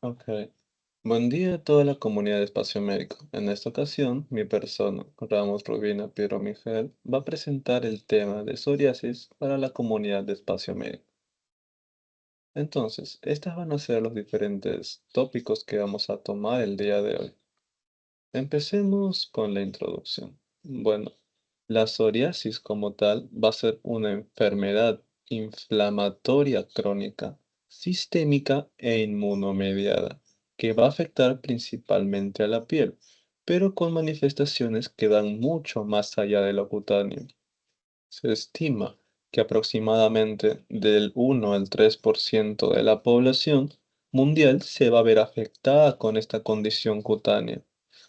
Ok. Buen día a toda la comunidad de Espacio Médico. En esta ocasión, mi persona, Ramos Rubina Piero Miguel, va a presentar el tema de psoriasis para la comunidad de Espacio Médico. Entonces, estos van a ser los diferentes tópicos que vamos a tomar el día de hoy. Empecemos con la introducción. Bueno, la psoriasis como tal va a ser una enfermedad inflamatoria crónica, sistémica e inmunomediada, que va a afectar principalmente a la piel, pero con manifestaciones que van mucho más allá de lo cutáneo. Se estima que aproximadamente del 1 al 3% de la población mundial se va a ver afectada con esta condición cutánea,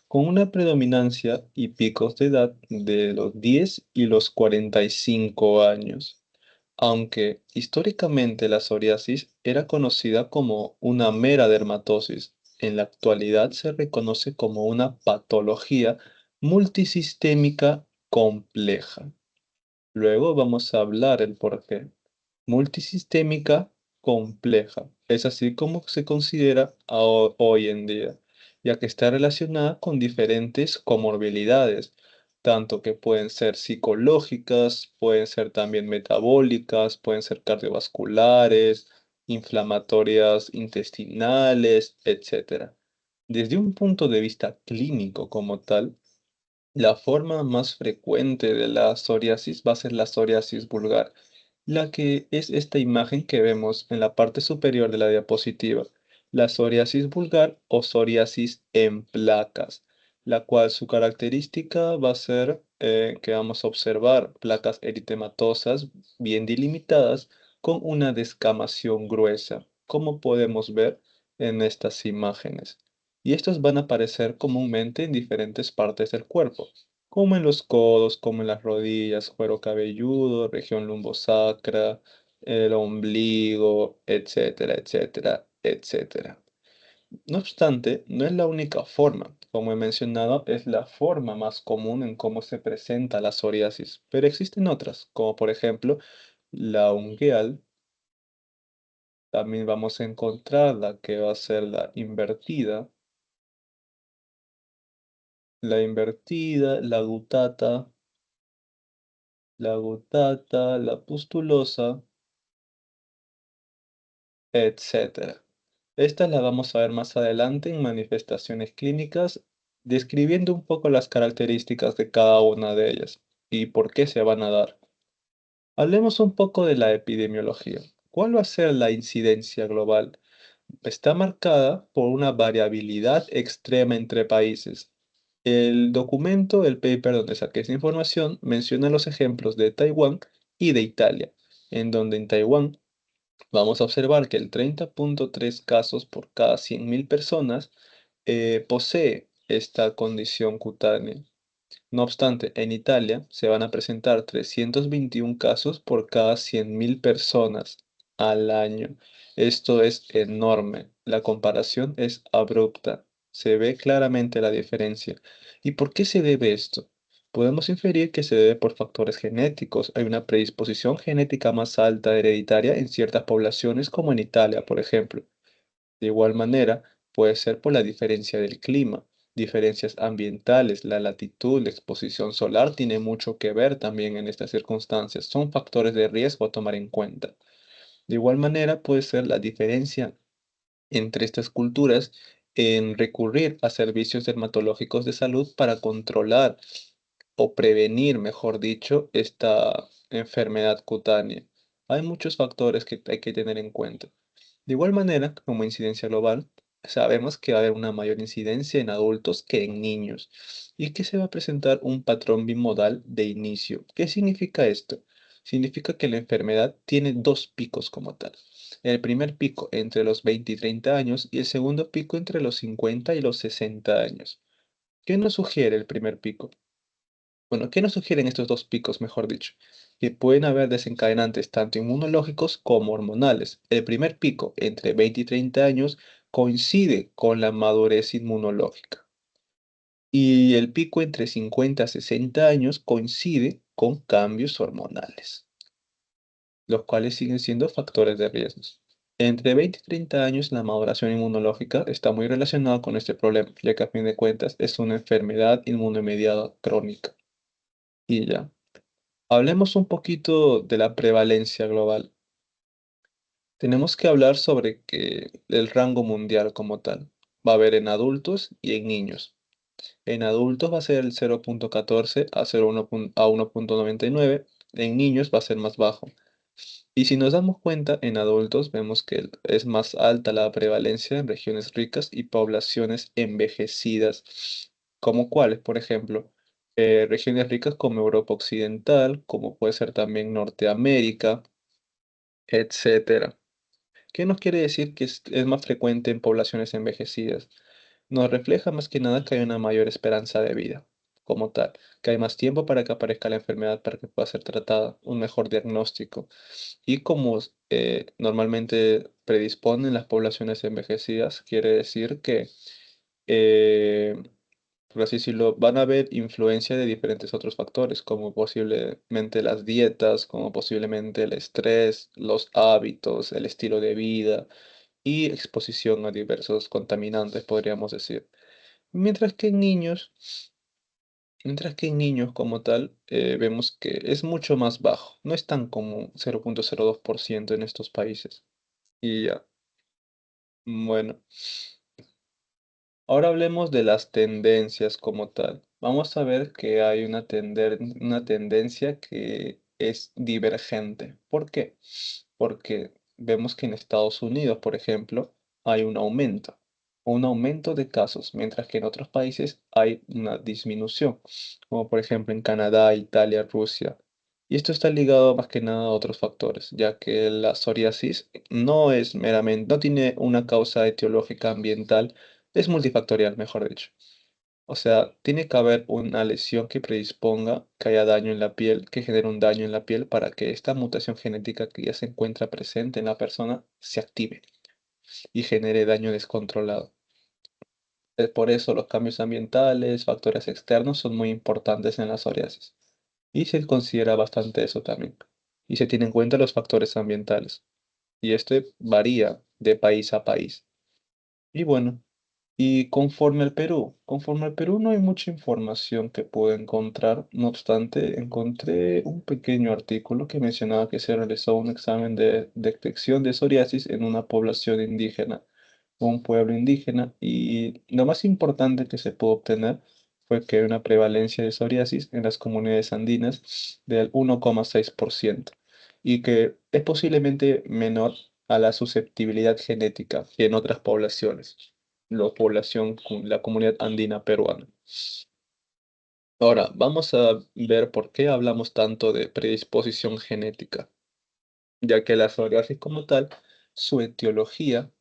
con una predominancia y picos de edad de los 10 y los 45 años. Aunque históricamente la psoriasis era conocida como una mera dermatosis, en la actualidad se reconoce como una patología multisistémica compleja. Luego vamos a hablar el porqué. Multisistémica compleja. Es así como se considera hoy en día, ya que está relacionada con diferentes comorbilidades, tanto que pueden ser psicológicas, pueden ser también metabólicas, pueden ser cardiovasculares, inflamatorias intestinales, etcétera. Desde un punto de vista clínico como tal, la forma más frecuente de la psoriasis va a ser la psoriasis vulgar, la que es esta imagen que vemos en la parte superior de la diapositiva, la psoriasis vulgar o psoriasis en placas, la cual su característica va a ser que vamos a observar placas eritematosas bien delimitadas con una descamación gruesa, como podemos ver en estas imágenes. Y estos van a aparecer comúnmente en diferentes partes del cuerpo, como en los codos, como en las rodillas, cuero cabelludo, región lumbosacra, el ombligo, etcétera, etcétera, etcétera. No obstante, no es la única forma. Como he mencionado, es la forma más común en cómo se presenta la psoriasis, pero existen otras, como por ejemplo la ungueal. También vamos a encontrar la que va a ser la invertida, la gutata, la pustulosa, etcétera. Estas las vamos a ver más adelante en manifestaciones clínicas, describiendo un poco las características de cada una de ellas y por qué se van a dar. Hablemos un poco de la epidemiología. ¿Cuál va a ser la incidencia global? Está marcada por una variabilidad extrema entre países. El paper donde saqué esta información, menciona los ejemplos de Taiwán y de Italia, en donde en Taiwán vamos a observar que el 30,3 casos por cada 100.000 personas posee esta condición cutánea. No obstante, en Italia se van a presentar 321 casos por cada 100.000 personas al año. Esto es enorme. La comparación es abrupta. Se ve claramente la diferencia. ¿Y por qué se debe esto? Podemos inferir que se debe por factores genéticos. Hay una predisposición genética más alta hereditaria en ciertas poblaciones, como en Italia, por ejemplo. De igual manera, puede ser por la diferencia del clima, diferencias ambientales, la latitud, la exposición solar tiene mucho que ver también en estas circunstancias. Son factores de riesgo a tomar en cuenta. De igual manera, puede ser la diferencia entre estas culturas en recurrir a servicios dermatológicos de salud para controlar o prevenir, mejor dicho, esta enfermedad cutánea. Hay muchos factores que hay que tener en cuenta. De igual manera, como incidencia global, sabemos que va a haber una mayor incidencia en adultos que en niños y que se va a presentar un patrón bimodal de inicio. ¿Qué significa esto? Significa que la enfermedad tiene dos picos como tal. El primer pico entre los 20 y 30 años y el segundo pico entre los 50 y los 60 años. ¿Qué nos sugiere el primer pico? Bueno, ¿qué nos sugieren estos dos picos, mejor dicho? Que pueden haber desencadenantes tanto inmunológicos como hormonales. El primer pico, entre 20 y 30 años, coincide con la madurez inmunológica. Y el pico entre 50 y 60 años coincide con cambios hormonales, los cuales siguen siendo factores de riesgo. Entre 20 y 30 años, la maduración inmunológica está muy relacionada con este problema, ya que a fin de cuentas es una enfermedad inmunomediada crónica. Y ya, hablemos un poquito de la prevalencia global. Tenemos que hablar sobre que el rango mundial como tal va a haber en adultos y en niños. En adultos va a ser el 0,14 a 1,99. En niños va a ser más bajo. Y si nos damos cuenta, en adultos vemos que es más alta la prevalencia en regiones ricas y poblaciones envejecidas, como cuáles, por ejemplo, regiones ricas como Europa Occidental, como puede ser también Norteamérica, etcétera. ¿Qué nos quiere decir que es más frecuente en poblaciones envejecidas? Nos refleja más que nada que hay una mayor esperanza de vida, como tal, que hay más tiempo para que aparezca la enfermedad para que pueda ser tratada, un mejor diagnóstico. Y como normalmente predisponen las poblaciones envejecidas, quiere decir que, eh, por así decirlo, van a haber influencia de diferentes otros factores, como posiblemente las dietas, como posiblemente el estrés, los hábitos, el estilo de vida y exposición a diversos contaminantes, podríamos decir. Mientras que en niños, mientras que en niños como tal, vemos que es mucho más bajo, no es tan como 0,02% en estos países. Y ya, bueno, ahora hablemos de las tendencias como tal. Vamos a ver que hay una tendencia que es divergente. ¿Por qué? Porque vemos que en Estados Unidos, por ejemplo, hay un aumento de casos, mientras que en otros países hay una disminución, como por ejemplo en Canadá, Italia, Rusia. Y esto está ligado más que nada a otros factores, ya que la psoriasis no tiene una causa etiológica ambiental, es multifactorial, mejor dicho. O sea, tiene que haber una lesión que predisponga que haya daño en la piel, que genere un daño en la piel para que esta mutación genética que ya se encuentra presente en la persona se active y genere daño descontrolado. Por eso los cambios ambientales, factores externos son muy importantes en la psoriasis. Y se considera bastante eso también. Y se tiene en cuenta los factores ambientales. Y este varía de país a país. Y bueno. Y conforme al Perú no hay mucha información que puedo encontrar, no obstante, encontré un pequeño artículo que mencionaba que se realizó un examen de detección de psoriasis en una población indígena, un pueblo indígena, y lo más importante que se pudo obtener fue que hay una prevalencia de psoriasis en las comunidades andinas del 1,6% y que es posiblemente menor a la susceptibilidad genética que en otras poblaciones la comunidad andina peruana. Ahora, vamos a ver por qué hablamos tanto de predisposición genética, ya que la psoriasis como tal, su etiología,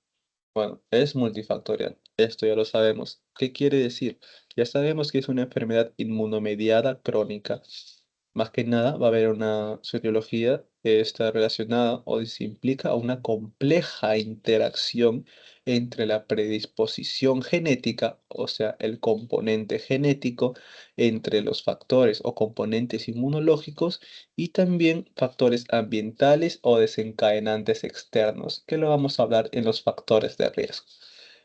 bueno, es multifactorial. Esto ya lo sabemos. ¿Qué quiere decir? Ya sabemos que es una enfermedad inmunomediada crónica. Más que nada va a haber su etiología que está relacionada o se implica una compleja interacción entre la predisposición genética, o sea, el componente genético, entre los factores o componentes inmunológicos y también factores ambientales o desencadenantes externos, que lo vamos a hablar en los factores de riesgo.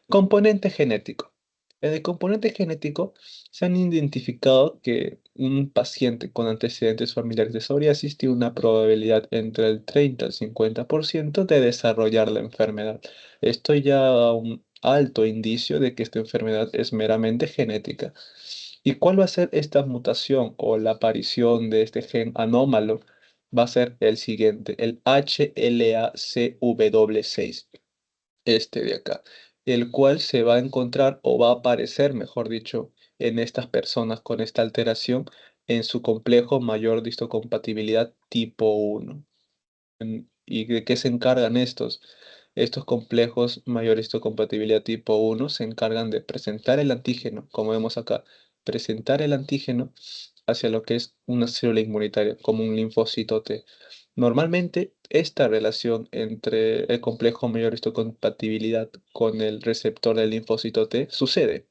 Componente genético. En el componente genético se han identificado que un paciente con antecedentes familiares de psoriasis tiene una probabilidad entre el 30 al 50% de desarrollar la enfermedad. Esto ya da un alto indicio de que esta enfermedad es meramente genética. ¿Y cuál va a ser esta mutación o la aparición de este gen anómalo? Va a ser el siguiente, el HLA-CW6, este de acá, el cual se va a encontrar o va a aparecer, mejor dicho, en estas personas con esta alteración en su complejo mayor de histocompatibilidad tipo 1. ¿Y de qué se encargan estos? Estos complejos mayor histocompatibilidad tipo 1 se encargan de presentar el antígeno, como vemos acá, presentar el antígeno hacia lo que es una célula inmunitaria, como un linfocito T. Normalmente, esta relación entre el complejo mayor histocompatibilidad con el receptor del linfocito T sucede,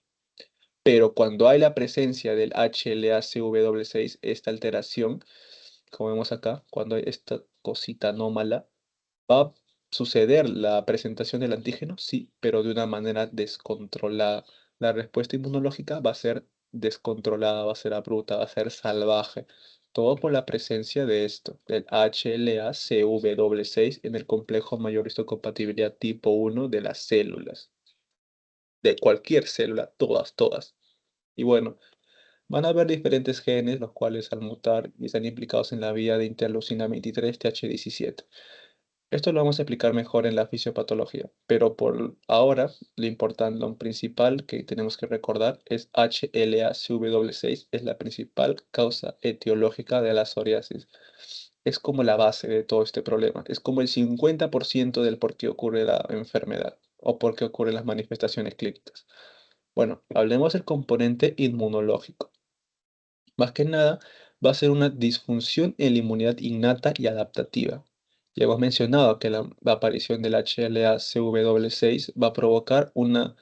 pero cuando hay la presencia del HLA-CW6, esta alteración, como vemos acá, cuando hay esta cosita anómala, va a suceder la presentación del antígeno? Sí, pero de una manera descontrolada. La respuesta inmunológica va a ser descontrolada, va a ser abrupta, va a ser salvaje. Todo por la presencia de esto, del HLA-CW6 en el complejo mayor histocompatibilidad tipo 1 de las células, de cualquier célula, todas. Y bueno, van a haber diferentes genes, los cuales al mutar y están implicados en la vía de interleucina 23 TH17. Esto lo vamos a explicar mejor en la fisiopatología, pero por ahora lo importante, lo principal que tenemos que recordar es HLA-CW6 es la principal causa etiológica de la psoriasis. Es como la base de todo este problema, es como el 50% del por qué ocurre la enfermedad o por qué ocurren las manifestaciones clínicas. Bueno, hablemos del componente inmunológico. Más que nada, va a ser una disfunción en la inmunidad innata y adaptativa. Ya hemos mencionado que la aparición del HLA-CW6 va a provocar una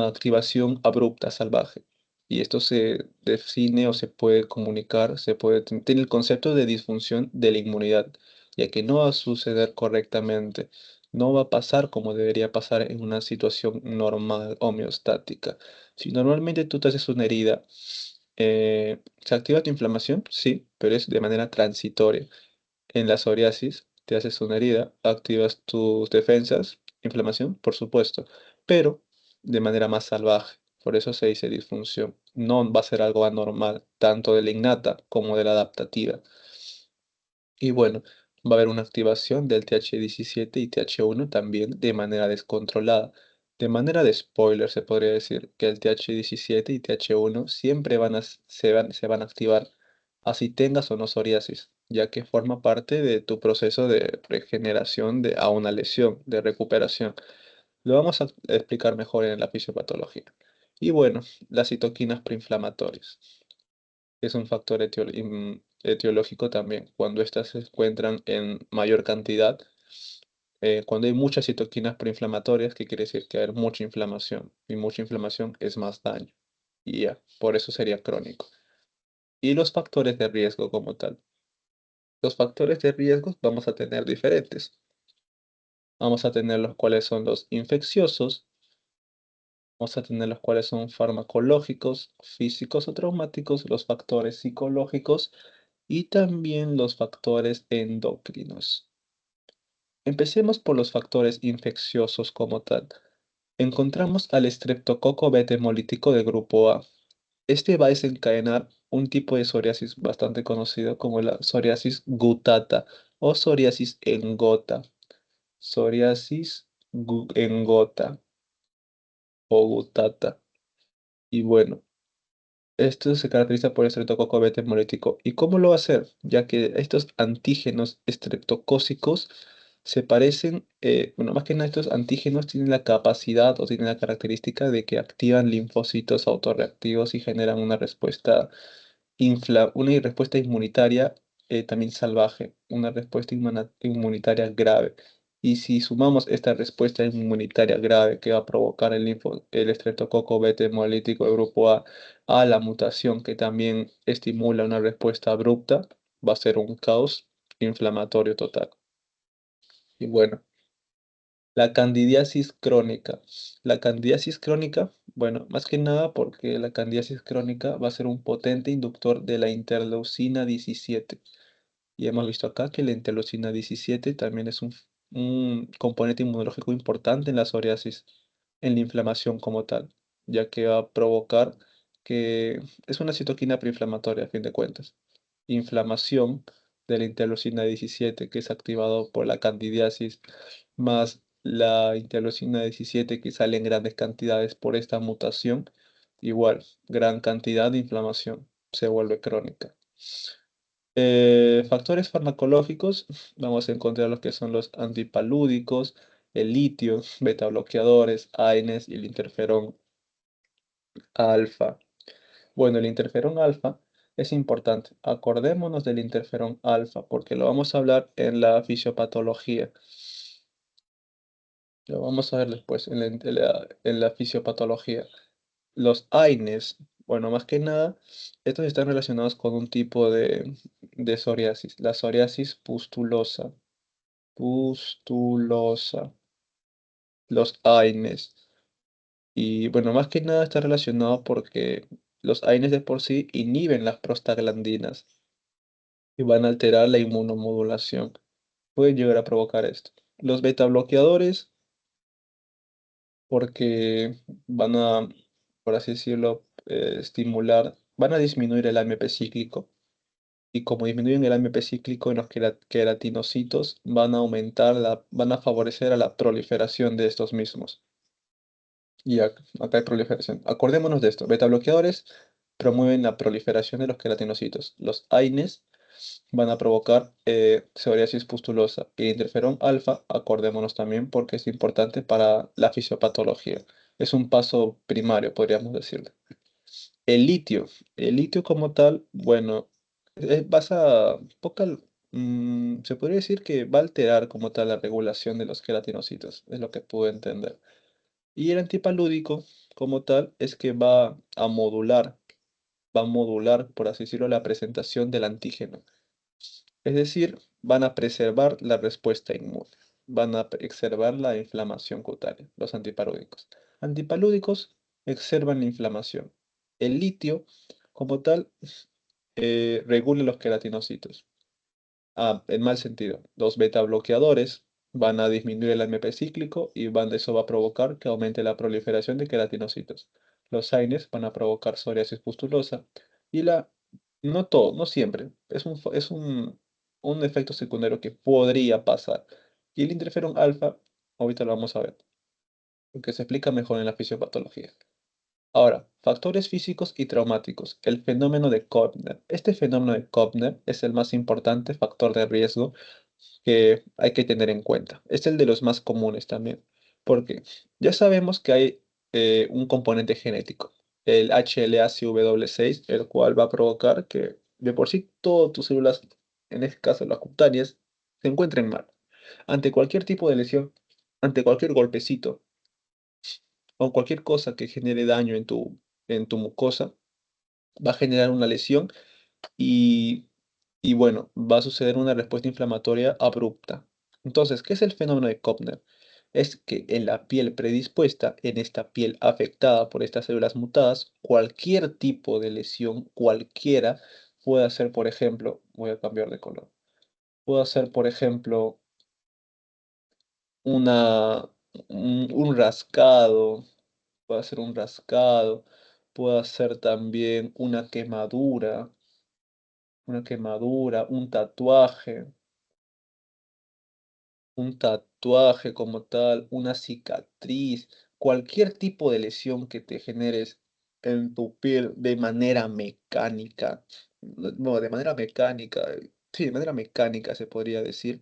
activación abrupta, salvaje. Y esto se define o se puede comunicar, tiene el concepto de disfunción de la inmunidad, ya que no va a suceder correctamente, no va a pasar como debería pasar en una situación normal, homeostática. Si normalmente tú te haces una herida, ¿se activa tu inflamación? Sí, pero es de manera transitoria. En la psoriasis, te haces una herida, activas tus defensas, inflamación, por supuesto, pero de manera más salvaje. Por eso se dice disfunción. No va a ser algo anormal, tanto de la innata como de la adaptativa. Y bueno, va a haber una activación del TH17 y TH1 también de manera descontrolada. De manera de spoiler, se podría decir que el TH17 y TH1 siempre se van a activar, así tengas o no psoriasis, ya que forma parte de tu proceso de regeneración a una lesión, de recuperación. Lo vamos a explicar mejor en la fisiopatología. Y bueno, las citoquinas preinflamatorias es un factor etiológico también. Cuando éstas se encuentran en mayor cantidad, cuando hay muchas citoquinas proinflamatorias, ¿qué quiere decir? Que hay mucha inflamación. Y mucha inflamación es más daño. Y ya, por eso sería crónico. Y los factores de riesgo como tal. Los factores de riesgo vamos a tener diferentes. Vamos a tener los cuales son los infecciosos, vamos a tener los cuales son farmacológicos, físicos o traumáticos, los factores psicológicos y también los factores endocrinos. Empecemos por los factores infecciosos como tal. Encontramos al estreptococo beta hemolítico de grupo A. Este va a desencadenar un tipo de psoriasis bastante conocido como la psoriasis gutata o psoriasis en gota. Psoriasis en gota o gutata. Y bueno, esto se caracteriza por el estreptococo beta hemolítico. ¿Y cómo lo va a hacer? Ya que estos antígenos estreptocócicos se parecen, bueno, más que nada estos antígenos tienen la capacidad o tienen la característica de que activan linfocitos autorreactivos y generan una respuesta inmunitaria también salvaje, una respuesta inmunitaria grave. Y si sumamos esta respuesta inmunitaria grave que va a provocar el estreptococo beta hemolítico de grupo A la mutación que también estimula una respuesta abrupta, va a ser un caos inflamatorio total. Y bueno, la candidiasis crónica. La candidiasis crónica, bueno, más que nada porque la candidiasis crónica va a ser un potente inductor de la interleucina 17. Y hemos visto acá que la interleucina 17 también es un componente inmunológico importante en la psoriasis, en la inflamación como tal, ya que va a provocar que es una citoquina preinflamatoria a fin de cuentas. Inflamación de la interleucina 17 que es activado por la candidiasis, más la interleucina 17 que sale en grandes cantidades por esta mutación, igual, gran cantidad de inflamación se vuelve crónica. Factores farmacológicos, vamos a encontrar los que son los antipalúdicos, el litio, beta bloqueadores, AINES y el interferón alfa. Bueno, el interferón alfa es importante. Acordémonos del interferón alfa porque lo vamos a hablar en la fisiopatología. Lo vamos a ver después en la fisiopatología. Los AINES, bueno, más que nada, estos están relacionados con un tipo de psoriasis, la psoriasis pustulosa. pustulosa, los AINES. Y bueno, más que nada está relacionado porque los AINES de por sí inhiben las prostaglandinas y van a alterar la inmunomodulación. Pueden llegar a provocar esto. Los beta bloqueadores, porque van a, por así decirlo, estimular, van a disminuir el AMP cíclico. Y como disminuyen el AMP cíclico en los queratinocitos, van a favorecer a la proliferación de estos mismos. Y acá hay proliferación. Acordémonos de esto. Beta bloqueadores promueven la proliferación de los queratinocitos. Los AINES van a provocar psoriasis pustulosa. Y el interferón alfa, acordémonos también porque es importante para la fisiopatología. Es un paso primario, podríamos decirlo. El litio. El litio como tal, bueno, se podría decir que va a alterar como tal la regulación de los queratinocitos. Es lo que puedo entender. Y el antipalúdico, como tal, es que va a modular, por así decirlo, la presentación del antígeno. Es decir, van a preservar la respuesta inmune, van a preservar la inflamación cutánea, los antipalúdicos. Antipalúdicos exacerban la inflamación. El litio, como tal, regula los queratinocitos. En mal sentido. Los beta bloqueadores van a disminuir el AMP cíclico y eso va a provocar que aumente la proliferación de queratinocitos. Los AINES van a provocar psoriasis pustulosa y no todo, no siempre. Es un efecto secundario que podría pasar. Y el interferón alfa, ahorita lo vamos a ver, porque se explica mejor en la fisiopatología. Ahora, factores físicos y traumáticos. El fenómeno de Koppner. Este fenómeno de Koppner es el más importante factor de riesgo que hay que tener en cuenta. Es el de los más comunes también, porque ya sabemos que hay un componente genético, el HLA-CW6, el cual va a provocar que de por sí todas tus células, en este caso las cutáneas, se encuentren mal. Ante cualquier tipo de lesión, ante cualquier golpecito o cualquier cosa que genere daño en tu mucosa, va a generar una lesión y, y bueno, va a suceder una respuesta inflamatoria abrupta. Entonces, ¿qué es el fenómeno de Koppner? Es que en la piel predispuesta, en esta piel afectada por estas células mutadas, cualquier tipo de lesión, cualquiera, puede ser, por ejemplo, voy a cambiar de color, puede ser, por ejemplo, una, un rascado, puede ser un rascado, puede ser también una quemadura, un tatuaje como tal, una cicatriz, cualquier tipo de lesión que te generes en tu piel de manera mecánica, no, de manera mecánica, sí, de manera mecánica se podría decir,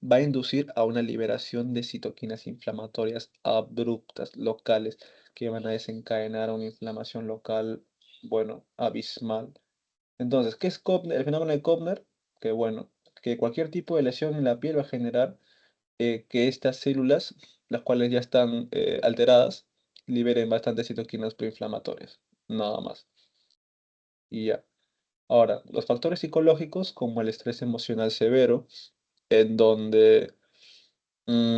va a inducir a una liberación de citoquinas inflamatorias abruptas, locales, que van a desencadenar una inflamación local, bueno, abismal. Entonces, ¿qué es Koppner? El fenómeno de Koppner, que bueno, que cualquier tipo de lesión en la piel va a generar que estas células, las cuales ya están alteradas, liberen bastantes citoquinas proinflamatorias, nada más. Y ya. Ahora, los factores psicológicos, como el estrés emocional severo, en donde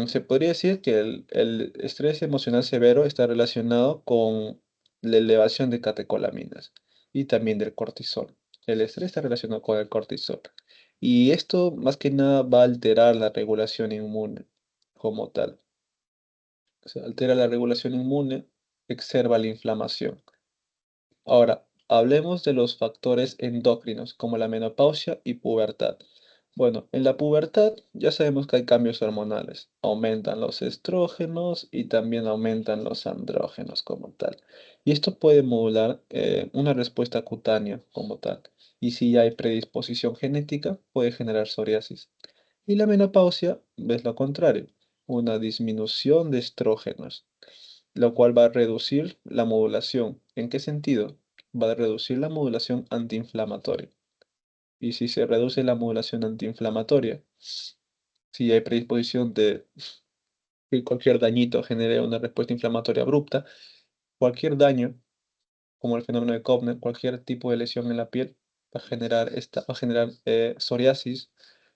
se podría decir que el estrés emocional severo está relacionado con la elevación de catecolaminas y también del cortisol. El estrés está relacionado con el cortisol. Y esto más que nada va a alterar la regulación inmune como tal. Se altera la regulación inmune, exacerba la inflamación. Ahora, hablemos de los factores endocrinos como la menopausia y pubertad. Bueno, en la pubertad ya sabemos que hay cambios hormonales. Aumentan los estrógenos y también aumentan los andrógenos como tal. Y esto puede modular una respuesta cutánea como tal. Y si ya hay predisposición genética, puede generar psoriasis. Y la menopausia es lo contrario, una disminución de estrógenos, lo cual va a reducir la modulación. ¿En qué sentido? Va a reducir la modulación antiinflamatoria. Y si se reduce la modulación antiinflamatoria, si hay predisposición de que cualquier dañito genere una respuesta inflamatoria abrupta, cualquier daño, como el fenómeno de Koppner, cualquier tipo de lesión en la piel, va a generar psoriasis.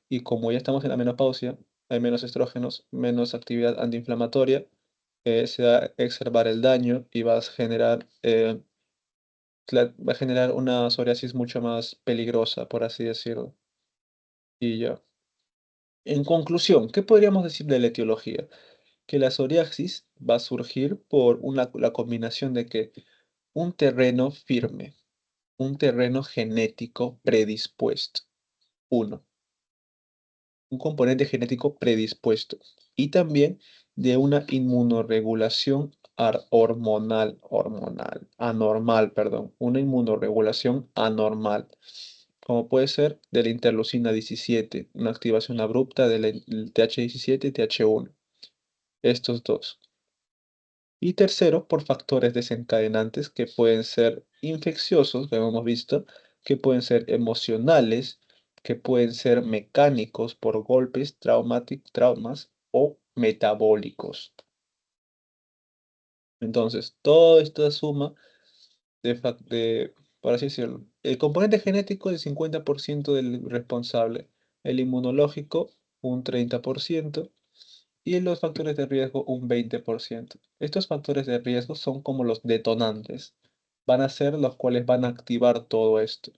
Y como ya estamos en la menopausia, hay menos estrógenos, menos actividad antiinflamatoria, se va a exacerbar el daño y va a generar una psoriasis mucho más peligrosa, por así decirlo. Y ya. En conclusión, ¿qué podríamos decir de la etiología? Que la psoriasis va a surgir por la combinación de que un terreno firme, un terreno genético predispuesto, uno, un componente genético predispuesto, y también de una inmunorregulación anormal, perdón, una inmunorregulación anormal, como puede ser de la interleucina 17, una activación abrupta del TH17 y TH1, estos dos. Y tercero, por factores desencadenantes que pueden ser infecciosos, como hemos visto, que pueden ser emocionales, que pueden ser mecánicos por golpes, traumas o metabólicos. Entonces, toda esta suma por así decirlo, el componente genético es el 50% del responsable, el inmunológico un 30%, y en los factores de riesgo un 20%. Estos factores de riesgo son como los detonantes. Van a ser los cuales van a activar todo esto.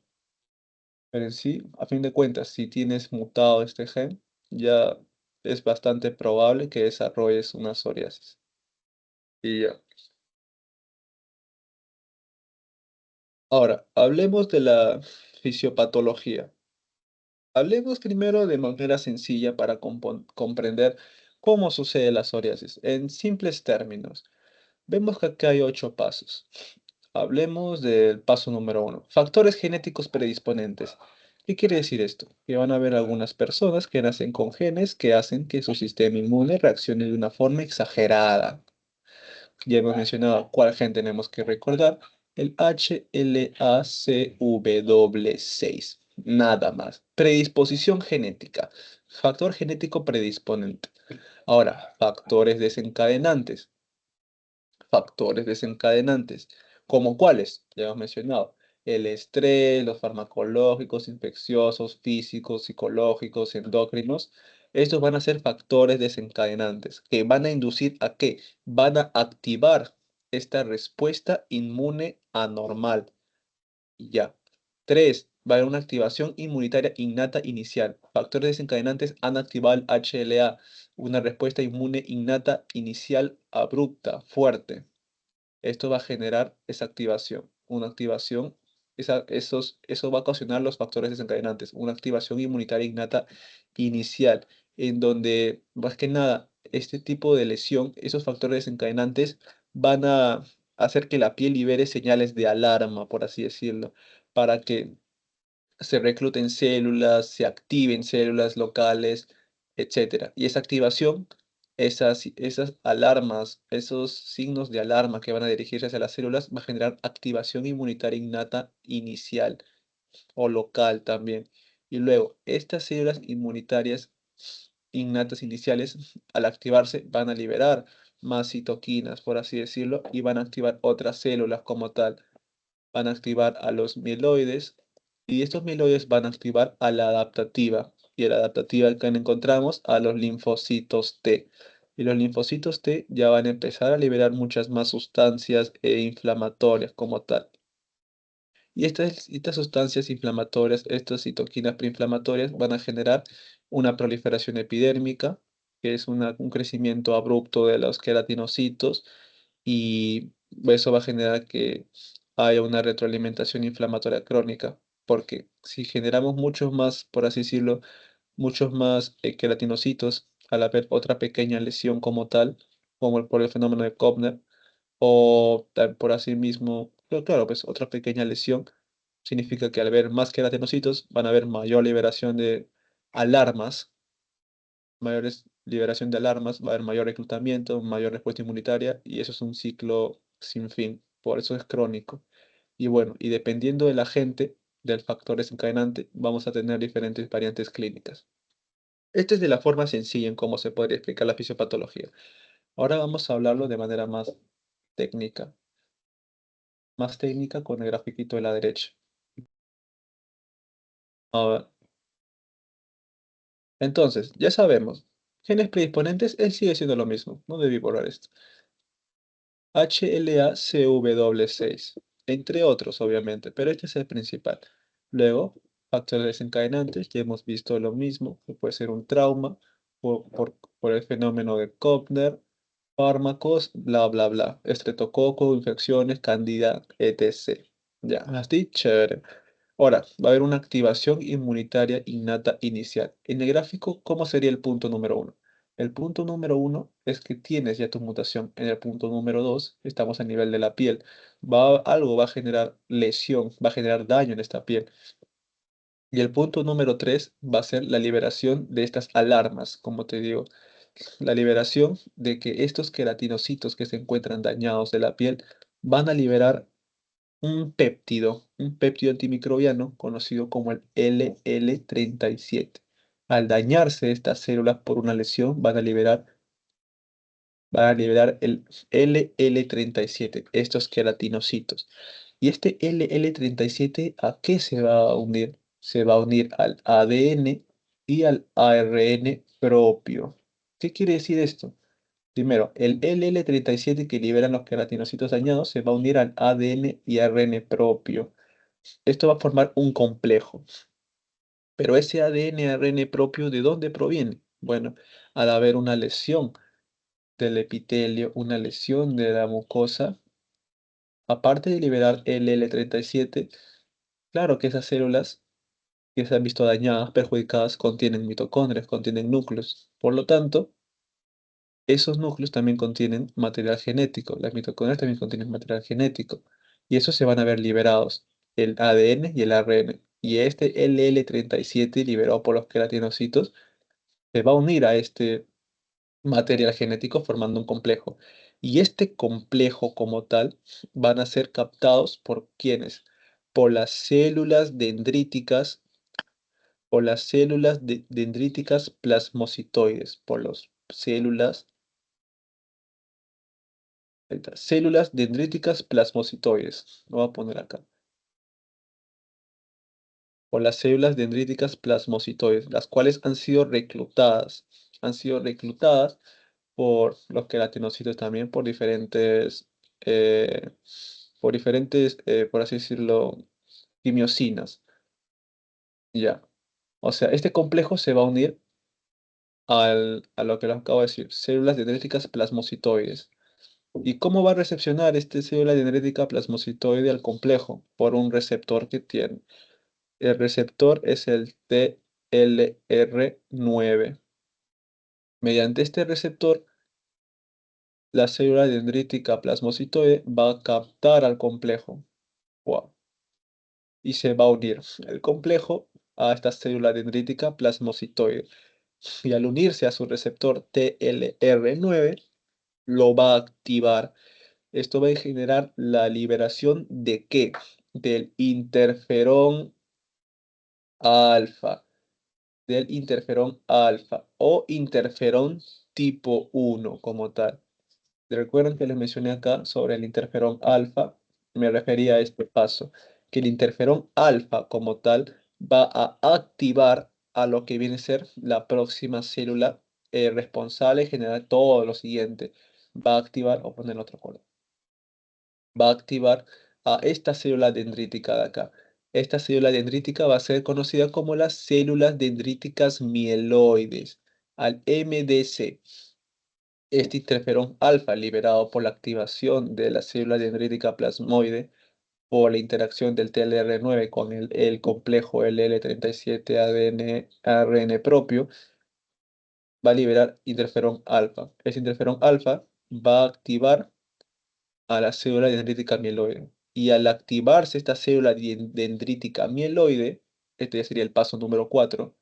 Pero en sí, a fin de cuentas, si tienes mutado este gen, ya es bastante probable que desarrolles una psoriasis. Y ya. Ahora, hablemos de la fisiopatología. Hablemos primero de manera sencilla para comprender cómo sucede la psoriasis. En simples términos, vemos que acá hay 8 pasos. Hablemos del paso número 1. Factores genéticos predisponentes. ¿Qué quiere decir esto? Que van a haber algunas personas que nacen con genes que hacen que su sistema inmune reaccione de una forma exagerada. Ya hemos mencionado cuál gen tenemos que recordar. El HLA-CW6. Nada más. Predisposición genética. Factor genético predisponente. Ahora, factores desencadenantes. Factores desencadenantes. ¿Como cuáles? Ya hemos mencionado. El estrés, los farmacológicos, infecciosos, físicos, psicológicos, endocrinos. Estos van a ser factores desencadenantes que van a inducir a qué? Van a activar esta respuesta inmune anormal. Y ya. 3. Va a haber una activación inmunitaria innata inicial. Factores desencadenantes han activado el HLA, una respuesta inmune innata inicial abrupta, fuerte. Esto va a generar esa activación. Una activación, eso va a ocasionar los factores desencadenantes. Una activación inmunitaria innata inicial, en donde, más que nada, este tipo de lesión, esos factores desencadenantes van a hacer que la piel libere señales de alarma, por así decirlo, para que se recluten células, se activen células locales, etcétera. Y esa activación, esas alarmas, esos signos de alarma que van a dirigirse hacia las células, va a generar activación inmunitaria innata inicial o local también. Y luego, estas células inmunitarias innatas iniciales, al activarse, van a liberar más citoquinas, por así decirlo, y van a activar otras células como tal, van a activar a los mieloides y estos mieloides van a activar a la adaptativa y a la adaptativa que encontramos a los linfocitos T. Y los linfocitos T ya van a empezar a liberar muchas más sustancias inflamatorias como tal. Y estas sustancias inflamatorias, estas citoquinas preinflamatorias, van a generar una proliferación epidérmica, que es un crecimiento abrupto de los queratinocitos, y eso va a generar que haya una retroalimentación inflamatoria crónica, porque si generamos muchos más, por así decirlo, muchos más queratinocitos al haber otra pequeña lesión como tal, como por el fenómeno de Koppner, o por así mismo, pero claro, pues otra pequeña lesión significa que al haber más queratinocitos van a haber mayor liberación de alarmas, mayores liberación de alarmas, va a haber mayor reclutamiento, mayor respuesta inmunitaria y eso es un ciclo sin fin, por eso es crónico. Y bueno, y dependiendo del agente, del factor desencadenante, vamos a tener diferentes variantes clínicas. Esta es de la forma sencilla en cómo se podría explicar la fisiopatología. Ahora vamos a hablarlo de manera técnica, más técnica con el grafiquito de la derecha. A ver, entonces, ya sabemos. Genes predisponentes, él sigue siendo lo mismo. No debí borrar esto. HLA-CW6, entre otros, obviamente, pero este es el principal. Luego, factores desencadenantes, ya hemos visto lo mismo, que puede ser un trauma por el fenómeno de Kopner, fármacos, bla, bla, bla, estreptococo, infecciones, candida, etc. Ya, así, chévere. Ahora, va a haber una activación inmunitaria innata inicial. En el gráfico, ¿cómo sería el punto número uno? El punto número uno es que tienes ya tu mutación. En el punto número dos, estamos a nivel de la piel. Algo va a generar lesión, va a generar daño en esta piel. Y el punto número tres va a ser la liberación de estas alarmas, como te digo. La liberación de que estos queratinocitos que se encuentran dañados de la piel van a liberar un péptido antimicrobiano conocido como el LL37. Al dañarse estas células por una lesión, van a liberar el LL37, estos queratinocitos. ¿Y este LL37 a qué se va a unir? Se va a unir al ADN y al ARN propio. ¿Qué quiere decir esto? Primero, el LL37 que liberan los queratinocitos dañados se va a unir al ADN y ARN propio. Esto va a formar un complejo. Pero ese ADN y ARN propio, ¿de dónde proviene? Bueno, al haber una lesión del epitelio, una lesión de la mucosa, aparte de liberar el L37, claro que esas células que se han visto dañadas, perjudicadas, contienen mitocondrias, contienen núcleos. Por lo tanto, esos núcleos también contienen material genético. Las mitocondrias también contienen material genético. Y esos se van a ver liberados, el ADN y el ARN. Y este LL37 liberado por los queratinocitos se va a unir a este material genético formando un complejo. Y este complejo como tal van a ser captados por ¿quiénes? Por las células dendríticas, dendríticas plasmocitoides, por las células, ahí está, células dendríticas plasmocitoides. Lo voy a poner acá. Por las células dendríticas plasmocitoides, las cuales Han sido reclutadas por los queratinocitos también, eh, por así decirlo, quimiosinas. Ya. O sea, este complejo se va a unir a lo que les acabo de decir, células dendríticas plasmocitoides. ¿Y cómo va a recepcionar esta célula dendrítica plasmocitoide al complejo? Por un receptor que tiene. El receptor es el TLR9. Mediante este receptor, la célula dendrítica plasmocitoide va a captar al complejo. Wow, y se va a unir el complejo a esta célula dendrítica plasmocitoide. Y al unirse a su receptor TLR9, lo va a activar. Esto va a generar la liberación ¿de qué? Del interferón alfa. Del interferón alfa o interferón tipo 1 como tal. Recuerden que les mencioné acá sobre el interferón alfa, me refería a este paso, que el interferón alfa como tal va a activar a lo que viene a ser la próxima célula responsable de generar todo lo siguiente. Va a activar, o poner otro color, va a activar a esta célula dendrítica de acá. Esta célula dendrítica va a ser conocida como las células dendríticas mieloides, al MDC. Este interferón alfa, liberado por la activación de la célula dendrítica plasmoide por la interacción del TLR9 con el complejo LL37 ADN ARN propio, va a liberar interferón alfa. Ese interferón alfa va a activar a la célula dendrítica mieloide. Y al activarse esta célula dendrítica mieloide, este ya sería el paso número 4,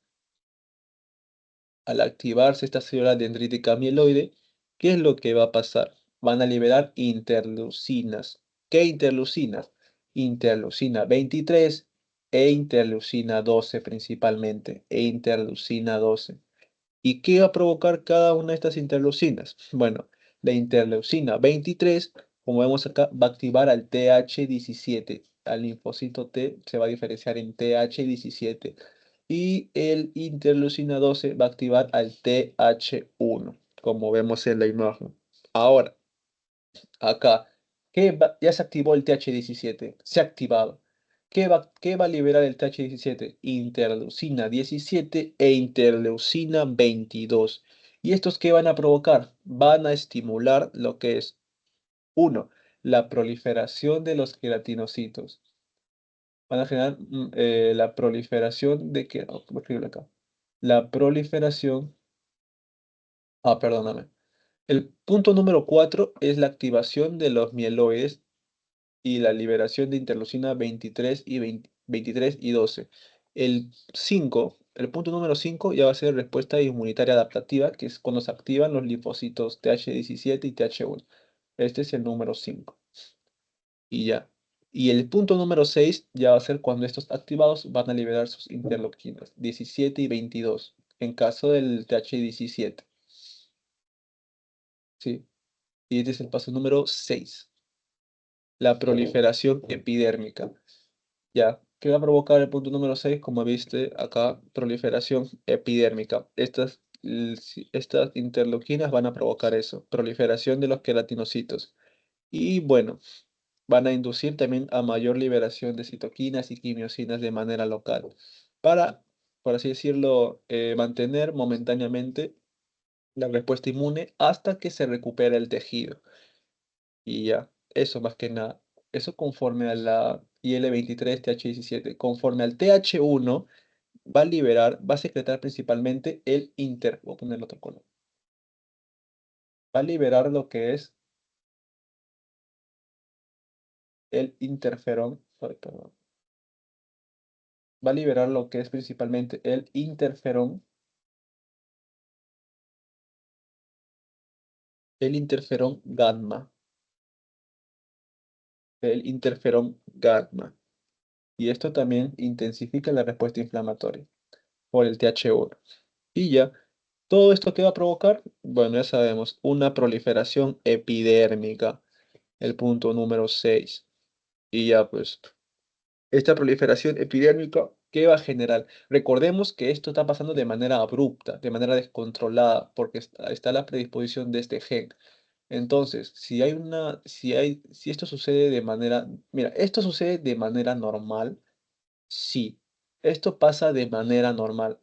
al activarse esta célula dendrítica mieloide, ¿qué es lo que va a pasar? Van a liberar interleucinas. ¿Qué interleucinas? Interleucina 23 e interleucina 12 principalmente, interleucina 12. ¿Y qué va a provocar cada una de estas interleucinas? Bueno, la interleucina 23, como vemos acá, va a activar al TH17. Al linfocito T se va a diferenciar en TH17. y el interleucina 12 va a activar al TH1, como vemos en la imagen. Ahora, acá, ya se activó el TH17, se ha activado. Qué va a liberar el TH17? Interleucina 17 e interleucina 22. ¿Y estos qué van a provocar? Van a estimular lo que es, uno, la proliferación de los queratinocitos. Van a generar la proliferación de que, voy a escribirlo acá. La proliferación, perdóname. El punto número 4 es la activación de los mieloides y la liberación de interleucina 23 y 23 y 12. El punto número 5 ya va a ser respuesta inmunitaria adaptativa, que es cuando se activan los linfocitos TH17 y TH1. Este es el número 5. Y ya. Y el punto número 6 ya va a ser cuando estos activados van a liberar sus interleuquinas 17 y 22, en caso del TH17. ¿Sí? Y este es el paso número 6. La proliferación epidérmica. Ya, ¿qué va a provocar el punto número 6? Como viste acá, proliferación epidérmica. Estas interleuquinas van a provocar eso, proliferación de los queratinocitos. Y bueno, van a inducir también a mayor liberación de citoquinas y quimiosinas de manera local, para, por así decirlo, mantener momentáneamente la respuesta inmune hasta que se recupere el tejido. Y ya, eso más que nada. Eso conforme a la IL-23 TH17. Conforme al TH1 va a secretar principalmente voy a ponerle otro color. Va a liberar lo que es el interferón, ay, perdón. Va a liberar lo que es principalmente el interferón gamma, el interferón gamma. Y esto también intensifica la respuesta inflamatoria por el TH1. Y ya, ¿todo esto qué va a provocar? Bueno, ya sabemos, una proliferación epidérmica, el punto número 6. Y ya, pues, esta proliferación epidérmica, ¿qué va a generar? Recordemos que esto está pasando de manera abrupta, de manera descontrolada, porque está la predisposición de este gen. Entonces, si esto sucede de manera, mira, esto sucede de manera normal, sí, esto pasa de manera normal.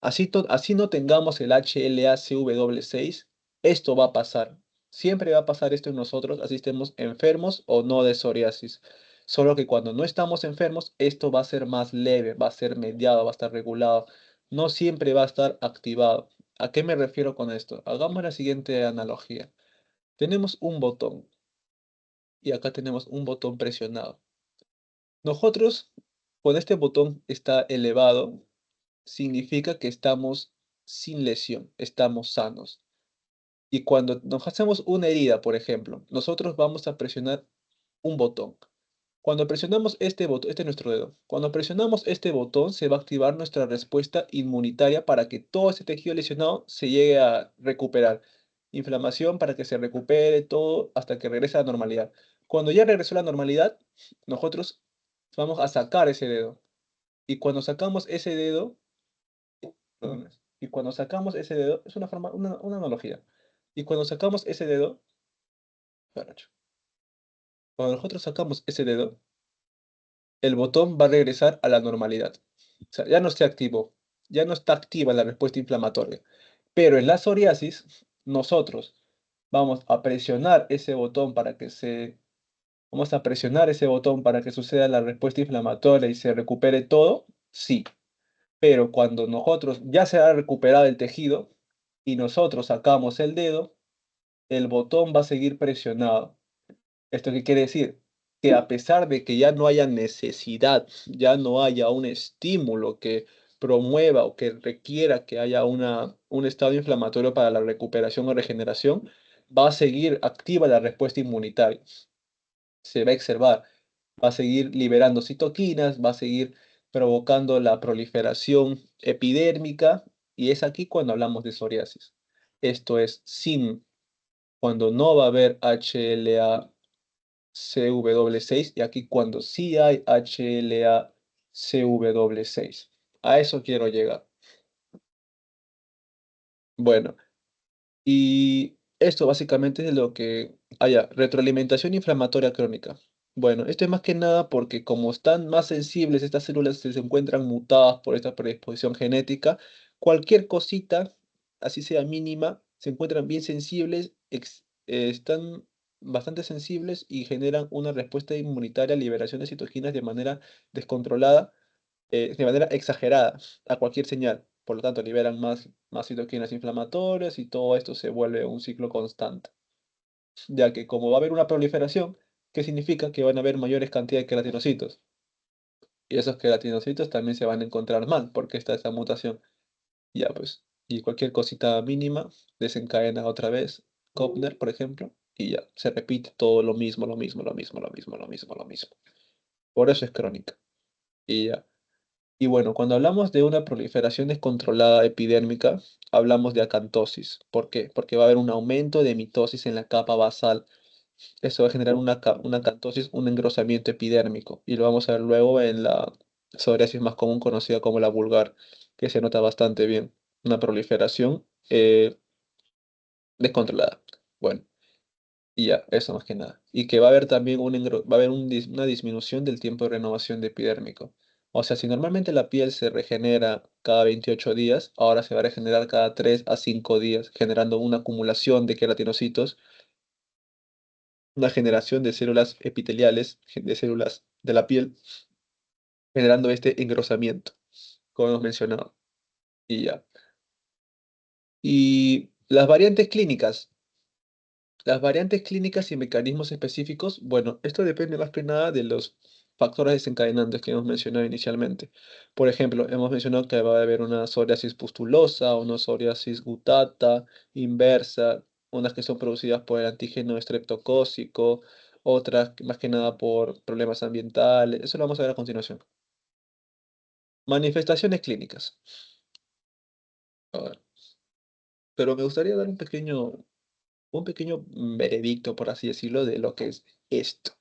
Así no tengamos el HLA-CW6, esto va a pasar. Siempre va a pasar esto en nosotros, así estemos enfermos o no de psoriasis. Solo que cuando no estamos enfermos, esto va a ser más leve, va a ser mediado, va a estar regulado. No siempre va a estar activado. ¿A qué me refiero con esto? Hagamos la siguiente analogía. Tenemos un botón y acá tenemos un botón presionado. Nosotros, cuando este botón está elevado, significa que estamos sin lesión, estamos sanos. Y cuando nos hacemos una herida, por ejemplo, nosotros vamos a presionar un botón. Cuando presionamos este botón, este es nuestro dedo. Cuando presionamos este botón, se va a activar nuestra respuesta inmunitaria para que todo ese tejido lesionado se llegue a recuperar. Inflamación para que se recupere todo hasta que regrese a la normalidad. Cuando ya regresó a la normalidad, nosotros vamos a sacar ese dedo. Y cuando sacamos ese dedo, y cuando sacamos ese dedo, es una analogía. Y cuando sacamos ese dedo, caracho, cuando nosotros sacamos ese dedo, el botón va a regresar a la normalidad. O sea, ya no se activó, ya no está activa la respuesta inflamatoria. Pero en la psoriasis, nosotros vamos a presionar ese botón vamos a presionar ese botón para que suceda la respuesta inflamatoria y se recupere todo, sí. Pero cuando nosotros ya se ha recuperado el tejido y nosotros sacamos el dedo, el botón va a seguir presionado. ¿Esto qué quiere decir? Que a pesar de que ya no haya necesidad, ya no haya un estímulo que promueva o que requiera que haya un estado inflamatorio para la recuperación o regeneración, va a seguir activa la respuesta inmunitaria. Se va a exacerbar, va a seguir liberando citoquinas, va a seguir provocando la proliferación epidérmica, y es aquí cuando hablamos de psoriasis. Esto es cuando no va a haber HLA-CW6 y aquí cuando sí hay HLA-CW6. A eso quiero llegar. Bueno, y esto básicamente es lo que haya retroalimentación inflamatoria crónica. Bueno, esto es más que nada porque como están más sensibles, estas células se encuentran mutadas por esta predisposición genética, cualquier cosita, así sea mínima, se encuentran bien sensibles, están bastante sensibles y generan una respuesta inmunitaria a liberación de citoquinas de manera descontrolada, de manera exagerada a cualquier señal. Por lo tanto, liberan más citoquinas inflamatorias y todo esto se vuelve un ciclo constante. Ya que como va a haber una proliferación, ¿qué significa? Que van a haber mayores cantidades de queratinocitos. Y esos queratinocitos también se van a encontrar mal porque está esta mutación. Ya pues, y cualquier cosita mínima desencadena otra vez Kopner, por ejemplo, y ya, se repite todo lo mismo, lo mismo, lo mismo, lo mismo, lo mismo, lo mismo. Por eso es crónica. Y ya. Y bueno, cuando hablamos de una proliferación descontrolada epidérmica, hablamos de acantosis. ¿Por qué? Porque va a haber un aumento de mitosis en la capa basal. Eso va a generar una acantosis, un engrosamiento epidérmico. Y lo vamos a ver luego en la psoriasis más común conocida como la vulgar, que se nota bastante bien. Una proliferación descontrolada. Bueno. Y ya, eso más que nada. Y que va a haber también va a haber una disminución del tiempo de renovación de epidérmico. O sea, si normalmente la piel se regenera cada 28 días, ahora se va a regenerar cada 3 a 5 días, generando una acumulación de queratinocitos, una generación de células epiteliales, de células de la piel, generando este engrosamiento, como hemos mencionado. Y ya. Y las variantes clínicas. Las variantes clínicas y mecanismos específicos, bueno, esto depende más que nada de los factores desencadenantes que hemos mencionado inicialmente. Por ejemplo, hemos mencionado que va a haber una psoriasis pustulosa, una psoriasis gutata, inversa, unas que son producidas por el antígeno estreptocócico, otras más que nada por problemas ambientales. Eso lo vamos a ver a continuación. Manifestaciones clínicas. A ver, pero me gustaría dar un pequeño veredicto, por así decirlo, de lo que es esto.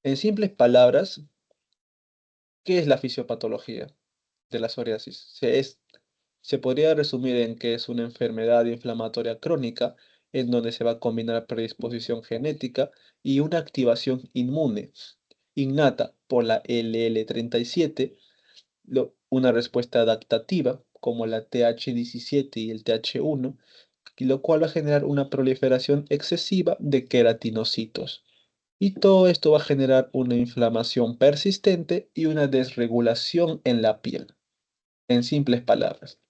En simples palabras, ¿qué es la fisiopatología de la psoriasis? Se podría resumir en que es una enfermedad inflamatoria crónica en donde se va a combinar predisposición genética y una activación inmune innata por la LL37, una respuesta adaptativa como la TH17 y el TH1, y lo cual va a generar una proliferación excesiva de queratinocitos. Y todo esto va a generar una inflamación persistente y una desregulación en la piel, en simples palabras.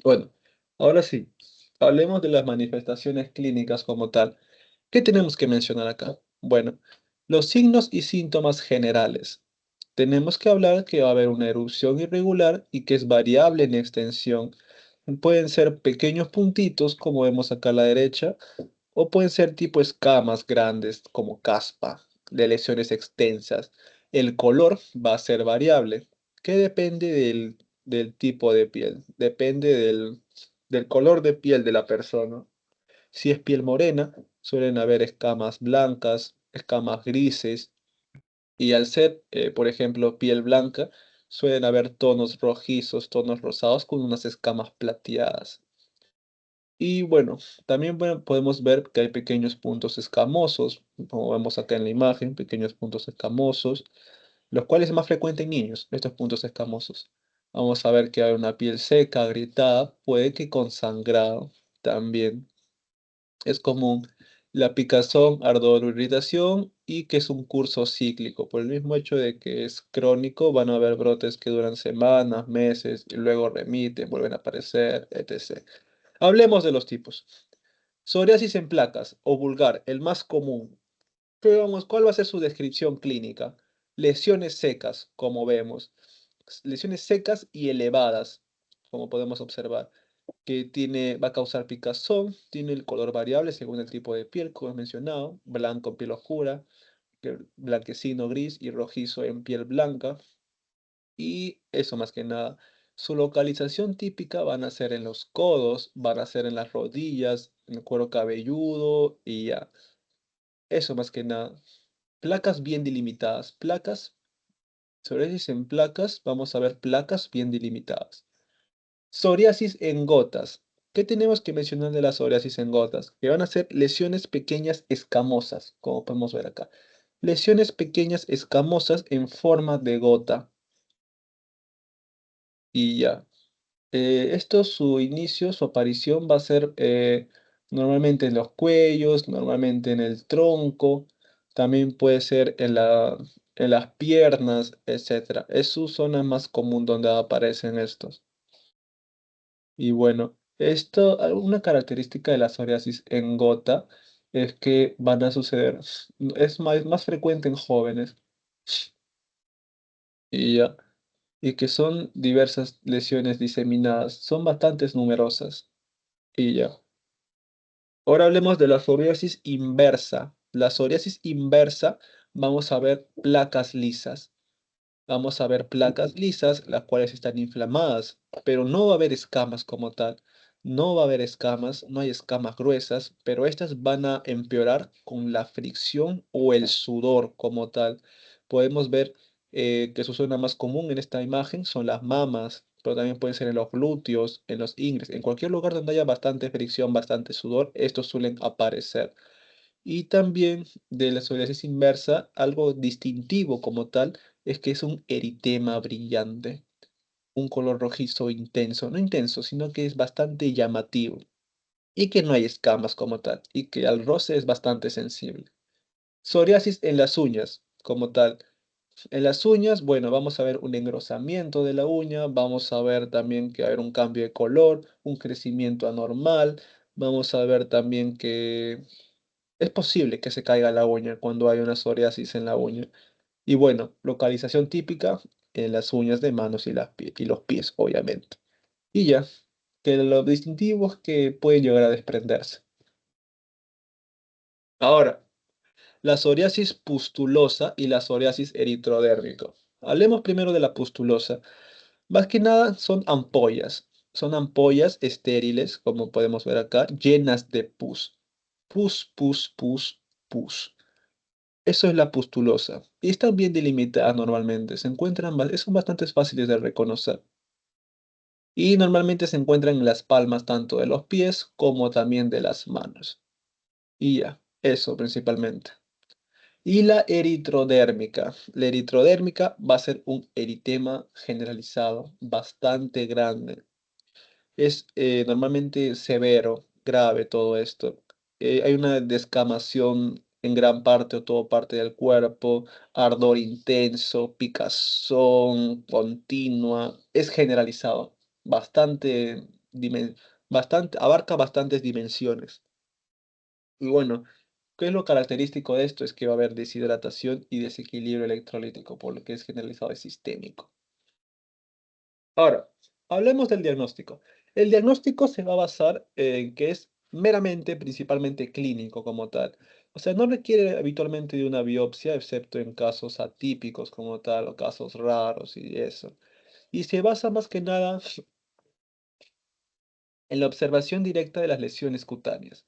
Bueno, ahora sí, hablemos de las manifestaciones clínicas como tal. ¿Qué tenemos que mencionar acá? Bueno, los signos y síntomas generales. Tenemos que hablar que va a haber una erupción irregular y que es variable en extensión. Pueden ser pequeños puntitos, como vemos acá a la derecha, o pueden ser tipo escamas grandes como caspa, de lesiones extensas. El color va a ser variable, que depende del tipo de piel, depende del color de piel de la persona. Si es piel morena, suelen haber escamas blancas, escamas grises, y al ser, por ejemplo, piel blanca, suelen haber tonos rojizos, tonos rosados con unas escamas plateadas. Y bueno, también podemos ver que hay pequeños puntos escamosos, como vemos acá en la imagen, pequeños puntos escamosos, los cuales es más frecuente en niños, estos puntos escamosos. Vamos a ver que hay una piel seca, agrietada, puede que con sangrado también. Es común la picazón, ardor o irritación y que es un curso cíclico. Por el mismo hecho de que es crónico, van a haber brotes que duran semanas, meses y luego remiten, vuelven a aparecer, etc. Hablemos de los tipos. Psoriasis en placas o vulgar, el más común. Pero vamos, ¿cuál va a ser su descripción clínica? Lesiones secas, como vemos. Lesiones secas y elevadas, como podemos observar, que va a causar picazón, tiene el color variable según el tipo de piel, como he mencionado, blanco en piel oscura, blanquecino gris y rojizo en piel blanca. Y eso más que nada. Su localización típica van a ser en los codos, van a ser en las rodillas, en el cuero cabelludo y ya. Eso más que nada. Placas bien delimitadas. Placas. Psoriasis en placas, vamos a ver placas bien delimitadas. Psoriasis en gotas. ¿Qué tenemos que mencionar de la psoriasis en gotas? Que van a ser lesiones pequeñas escamosas, como podemos ver acá. Lesiones pequeñas escamosas en forma de gota. Y ya. Esto, su inicio, su aparición va a ser normalmente en los cuellos, normalmente en el tronco, también puede ser en las piernas, etcétera. Es su zona más común donde aparecen estos. Y bueno, una característica de la psoriasis en gota es que van a suceder, es más frecuente en jóvenes y ya, y que son diversas lesiones diseminadas, son bastante numerosas y ya. Ahora hablemos de la psoriasis inversa. La psoriasis inversa, vamos a ver placas lisas. Vamos a ver placas lisas, las cuales están inflamadas, pero no va a haber escamas como tal. No va a haber escamas, no hay escamas gruesas, pero estas van a empeorar con la fricción o el sudor como tal. Podemos ver que su zona más común en esta imagen son las mamas, pero también pueden ser en los glúteos, en los ingles, en cualquier lugar donde haya bastante fricción, bastante sudor, estos suelen aparecer. Y también de la psoriasis inversa, algo distintivo como tal, es que es un eritema brillante, un color rojizo intenso, no intenso, sino que es bastante llamativo y que no hay escamas como tal y que al roce es bastante sensible. Psoriasis en las uñas como tal. En las uñas, bueno, vamos a ver un engrosamiento de la uña, vamos a ver también que va a haber un cambio de color, un crecimiento anormal, vamos a ver también que es posible que se caiga la uña cuando hay una psoriasis en la uña. Y bueno, localización típica en las uñas de manos y los pies, obviamente. Y ya, que lo distintivo es que puede llegar a desprenderse. Ahora, la psoriasis pustulosa y la psoriasis eritrodérmica. Hablemos primero de la pustulosa. Más que nada son ampollas. Son ampollas estériles, como podemos ver acá, llenas de pus. Pus, pus, pus, pus. Eso es la pustulosa. Y están bien delimitadas normalmente. Son bastante fáciles de reconocer. Y normalmente se encuentran en las palmas tanto de los pies como también de las manos. Y ya, eso principalmente. Y la eritrodérmica. La eritrodérmica va a ser un eritema generalizado bastante grande. Es normalmente severo, grave todo esto. Hay una descamación en gran parte o toda parte del cuerpo, ardor intenso, picazón continua, es generalizado, bastante, abarca bastantes dimensiones. Y bueno, ¿qué es lo característico de esto? Es que va a haber deshidratación y desequilibrio electrolítico, por lo que es generalizado y sistémico. Ahora, hablemos del diagnóstico. El diagnóstico se va a basar en que es meramente, principalmente clínico como tal. O sea, no requiere habitualmente de una biopsia, excepto en casos atípicos como tal, o casos raros y eso. Y se basa más que nada en la observación directa de las lesiones cutáneas,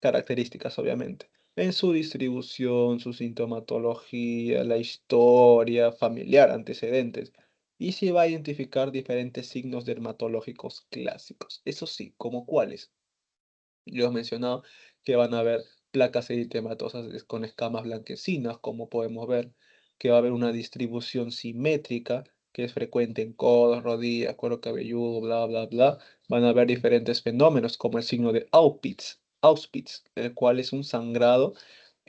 características obviamente, en su distribución, su sintomatología, la historia familiar, antecedentes, y se va a identificar diferentes signos dermatológicos clásicos. Eso sí, ¿como cuáles? Yo he mencionado que van a haber placas eritematosas con escamas blanquecinas, como podemos ver, que va a haber una distribución simétrica, que es frecuente en codos, rodillas, cuero cabelludo, bla, bla, bla. Van a haber diferentes fenómenos, como el signo de Auspitz, el cual es un sangrado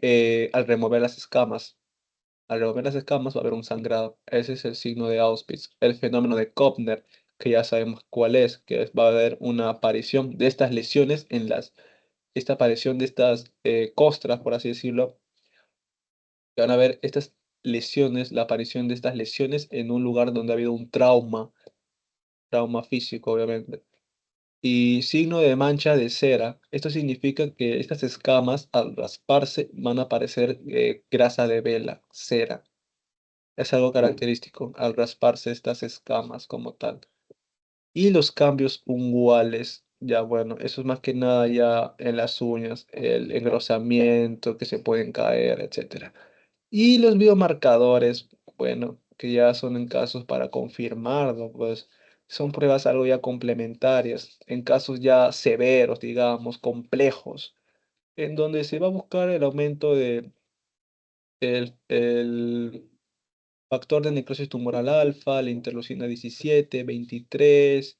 al remover las escamas. Al remover las escamas va a haber un sangrado. Ese es el signo de Auspitz. El fenómeno de Kopner, que ya sabemos cuál es, va a haber una aparición de estas lesiones esta aparición de estas costras, por así decirlo, que van a ver estas lesiones, la aparición de estas lesiones en un lugar donde ha habido un trauma físico, obviamente. Y signo de mancha de cera. Esto significa que estas escamas, al rasparse, van a aparecer grasa de vela, cera. Es algo característico al rasparse estas escamas como tal. Y los cambios unguales, ya bueno, eso es más que nada ya en las uñas, el engrosamiento que se pueden caer, etcétera. Y los biomarcadores, bueno, que ya son en casos para confirmarlo, pues son pruebas algo ya complementarias, en casos ya severos, digamos, complejos, en donde se va a buscar el aumento de el factor de necrosis tumoral alfa, la interleucina 17, 23,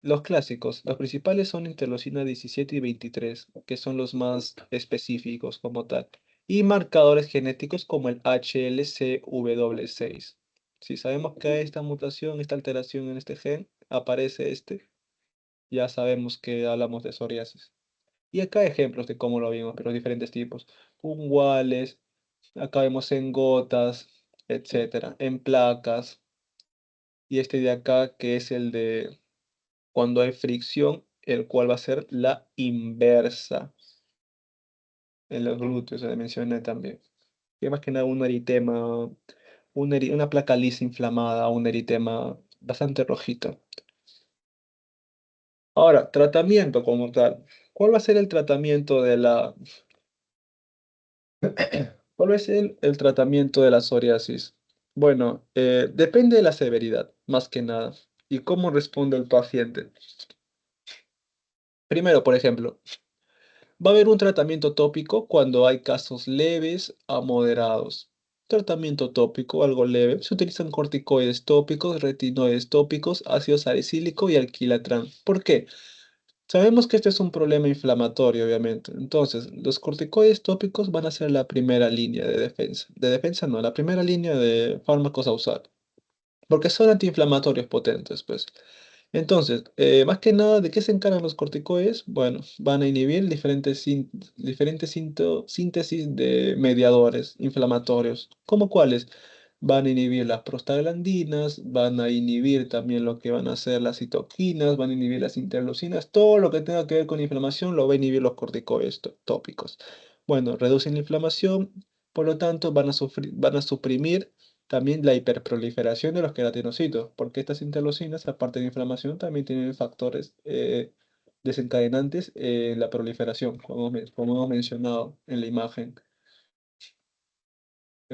los clásicos. Los principales son interleucina 17 y 23, que son los más específicos como tal, y marcadores genéticos como el HLCW6. Si sabemos que hay esta mutación, esta alteración en este gen, aparece este, ya sabemos que hablamos de psoriasis. Y acá ejemplos de cómo lo vimos, pero diferentes tipos. Unguales, acá vemos en gotas, etcétera, en placas. Y este de acá que es el de cuando hay fricción, el cual va a ser la inversa en los glúteos, se le mencioné también. Que más que nada un eritema, una placa lisa inflamada, un eritema bastante rojito. Ahora, tratamiento como tal. ¿Cuál va a ser el tratamiento de la ¿Cuál es el tratamiento de la psoriasis? Bueno, depende de la severidad, más que nada, y cómo responde el paciente. Primero, por ejemplo, va a haber un tratamiento tópico cuando hay casos leves a moderados. Tratamiento tópico, algo leve. Se utilizan corticoides tópicos, retinoides tópicos, ácido salicílico y alquilatrán. ¿Por qué? Sabemos que este es un problema inflamatorio, obviamente. Entonces, los corticoides tópicos van a ser la primera línea de defensa. De defensa no, la primera línea de fármacos a usar. Porque son antiinflamatorios potentes, pues. Entonces, más que nada, ¿de qué se encargan los corticoides? Bueno, van a inhibir diferentes síntesis de mediadores inflamatorios. ¿Cómo cuáles? Van a inhibir las prostaglandinas, van a inhibir también lo que van a ser las citoquinas, van a inhibir las interleucinas, todo lo que tenga que ver con inflamación lo va a inhibir los corticoides tópicos. Bueno, reducen la inflamación, por lo tanto van a suprimir también la hiperproliferación de los queratinocitos, porque estas interleucinas, aparte de inflamación, también tienen factores desencadenantes en la proliferación, como hemos mencionado en la imagen,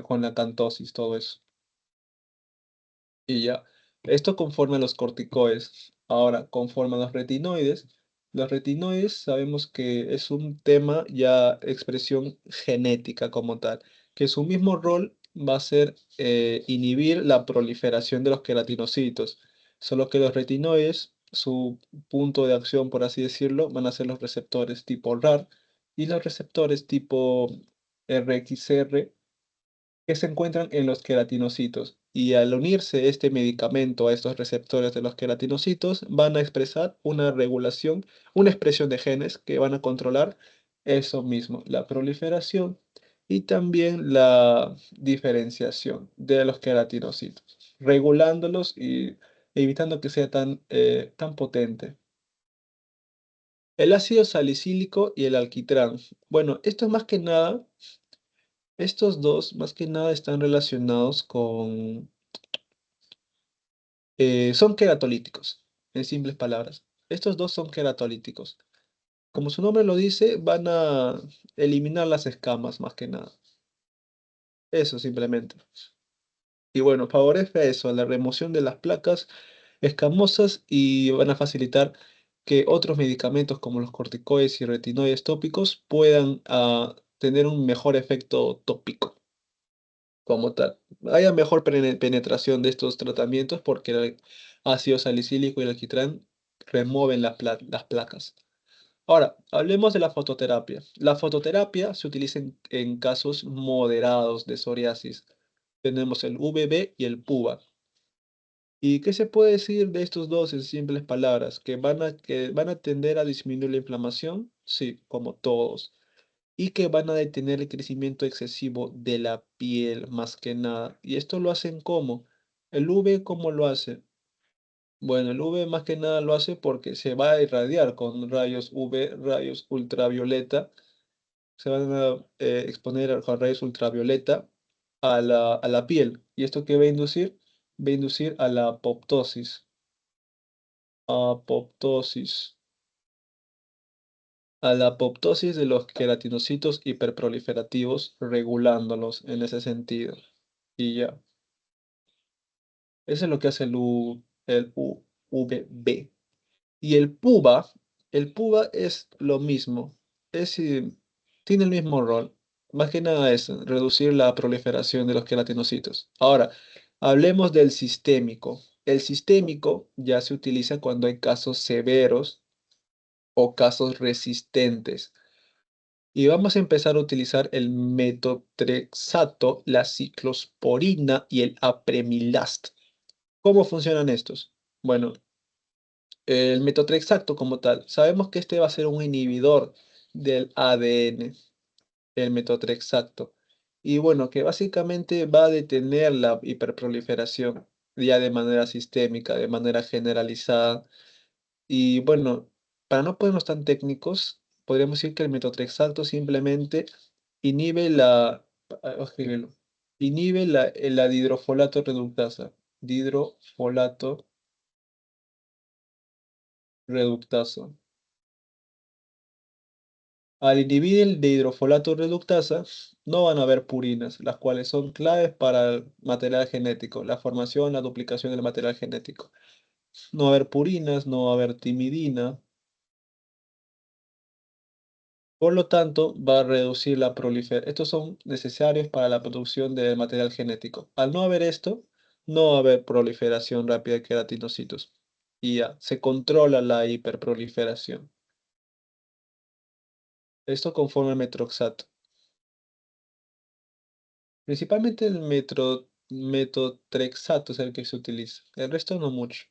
con la cantosis, todo eso. Y ya, esto conforma los corticoides. Ahora, conforma los retinoides. Los retinoides sabemos que es un tema ya expresión genética como tal, que su mismo rol va a ser inhibir la proliferación de los queratinocitos. Solo que los retinoides, su punto de acción, por así decirlo, van a ser los receptores tipo RAR y los receptores tipo RXR que se encuentran en los queratinocitos. Y al unirse este medicamento a estos receptores de los queratinocitos, van a expresar una regulación, una expresión de genes que van a controlar eso mismo, la proliferación y también la diferenciación de los queratinocitos, regulándolos y evitando que sea tan potente. El ácido salicílico y el alquitrán. Bueno, esto es más que nada estos dos, más que nada, están relacionados con... son queratolíticos, en simples palabras. Estos dos son queratolíticos. Como su nombre lo dice, van a eliminar las escamas, más que nada. Eso simplemente. Y bueno, favorece eso, a la remoción de las placas escamosas y van a facilitar que otros medicamentos como los corticoides y retinoides tópicos puedan tener un mejor efecto tópico como tal. Haya mejor penetración de estos tratamientos porque el ácido salicílico y el alquitrán remueven las placas. Ahora, hablemos de la fototerapia. La fototerapia se utiliza en casos moderados de psoriasis. Tenemos el VB y el PUVA. ¿Y qué se puede decir de estos dos en simples palabras? ¿Que van a tender a disminuir la inflamación? Sí, como todos y que van a detener el crecimiento excesivo de la piel más que nada. ¿Y esto lo hacen cómo? ¿El UV cómo lo hace? Bueno, el UV más que nada lo hace porque se va a irradiar con rayos UV, rayos ultravioleta. Se van a exponer con rayos ultravioleta a la piel. ¿Y esto qué va a inducir? Va a inducir a la apoptosis. Apoptosis. A la apoptosis de los queratinocitos hiperproliferativos, regulándolos en ese sentido. Y ya. Eso es lo que hace el UVB. Y el PUVA es lo mismo. Es, tiene el mismo rol. Más que nada es reducir la proliferación de los queratinocitos. Ahora, hablemos del sistémico. El sistémico ya se utiliza cuando hay casos severos o casos resistentes. Y vamos a empezar a utilizar el metotrexato, la ciclosporina y el apremilast. ¿Cómo funcionan estos? Bueno, el metotrexato como tal, sabemos que este va a ser un inhibidor del ADN, el metotrexato. Y bueno, que básicamente va a detener la hiperproliferación ya de manera sistémica, de manera generalizada. Y bueno, para no ponernos tan técnicos, podríamos decir que el metotrexato simplemente inhibe escribirlo, inhibe la dihidrofolato reductasa. Dihidrofolato reductasa. Al inhibir el dihidrofolato reductasa, no van a haber purinas, las cuales son claves para el material genético, la formación, la duplicación del material genético. No va a haber purinas, no va a haber timidina, por lo tanto, va a reducir la proliferación. Estos son necesarios para la producción del material genético. Al no haber esto, no va a haber proliferación rápida de queratinocitos. Y ya, se controla la hiperproliferación. Esto conforme al metroxato. Principalmente el metotrexato es el que se utiliza. El resto no mucho.